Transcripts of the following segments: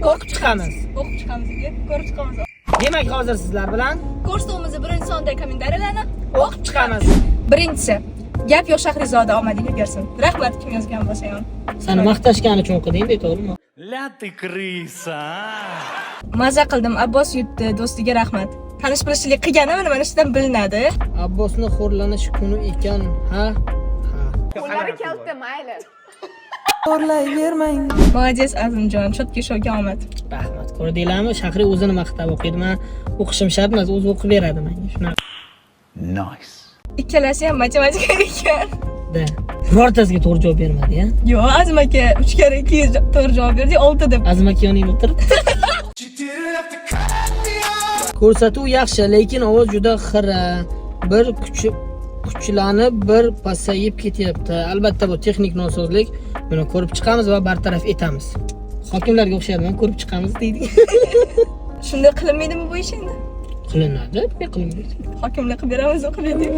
O'qib chiqamiz. O'qib chiqamiz, ko'rib chiqamiz. Demak, hozir sizlar bilan Ko'rsatuvimizni birinchi sonda kommentariyalarni o'qib chiqamiz. Birinchisi, gap yo'q Shahrizoda omadingga bersin. Rahmat kim yozgan bo'lsa ham. Seni maqtashgani uchun o'qiding, to'g'rimi? La ты крыса. Maza qildim, Abbos yutdi, do'stiga rahmat. Tanish-bilishchilik qilganimi mana shundan bilinadi. Abbosni xo'rlanish kuni ekan, ha? Qo'llari kalta, mayli. Молодец, Azimjon, cho'tga showga omad. Rahmat. Ko'rdinglarmi? Shahri o'zini maqtab o'qiydi. Men o'qishim shart emas, o'zi o'qib beradi menga. Shunaqa. Nice. Ikkalasi ham matematika ekan. Da. Birortasiga to'g'ri javob bermadi-ya. Yo'q, Azim aka 3 kere 2 to'g'ri javob berdi, 6 deb. Azim aka yoningda o'tiribdi. Ko'rsatuv yaxshi, lekin ovoz juda xira. Bir kuchlanib, bir pasayib ketyapti. Albatta bu texnik nosozlik. Buni ko'rib chiqamiz va bartaraf etamiz. Hokimlarga o'xshaydi, men ko'rib chiqamiz deydi. Shunday qilinmaydimi bu ish endi? Qilinadi, qilinmaydi. Hokimlik qilib beramiz, o'qib berdik.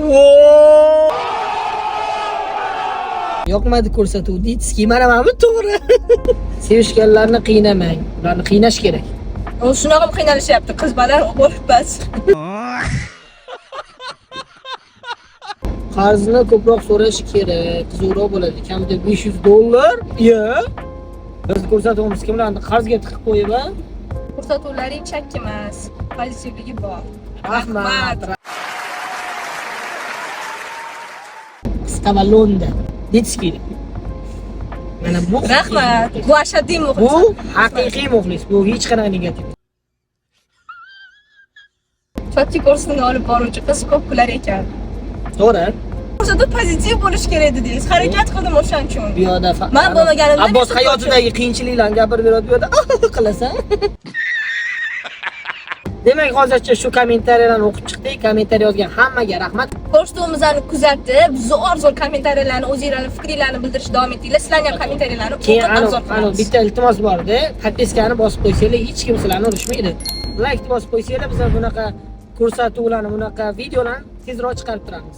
Yoqmadi ko'rsatuv deysiz-ki, mana bu to'g'ri. Sevishganlarni qiynamang. Ularni qiynash kerak. U shunaqa qiynalishyapti, qiz balar o'qib bas. Qarzni ko'proq so'rash kerak. Zo'roq bo'ladi. Kamida $500. Yo. Biz ko'rsatuvimiz kimlarni qarzga tiqib qo'yib, ha? Ko'rsatuvlaring chak emas, pozitivligi bor. Rahmat. Qisqa va lo'nda. Deysiz-ki. Mana bu Rahmat. Bu ashaddiy bu muxlis. haqiqiy muxlis. Bu hech qanaqa negativ. Chotki kursini olib boruvchi qiz ko'p kular ekan. To'g'ri. Ko'rsatuv pozitiv bo'lish kerak dedingiz. Harakat qildim o'shaning uchun. Bu yoqda Men bo'lmaganimda Abbos hayotidagi qiyinchiliklarni gapirib beradi, bu yoqda qilasan. Demak, hozircha shu kommentariyalarni o'qib chiqdik. Kommentariy yozgan hammaga rahmat. Ko'rsatuvimizni kuzatib, zo'r kommentariyalarni, o'zingizlarning fikringizni bildirishda davom etinglar. Sizlarning ham kommentariyalarni Keyin o'qib obzor qilamiz. bitta iltimos bor-da, podpiskani bosib qo'ysanglar, hech kim sizlarni urishmaydi. Like bosib qo'ysanglar, biz bunaqa ko'rsatuvlarni, bunaqa videolarni tezroq chiqarib turamiz.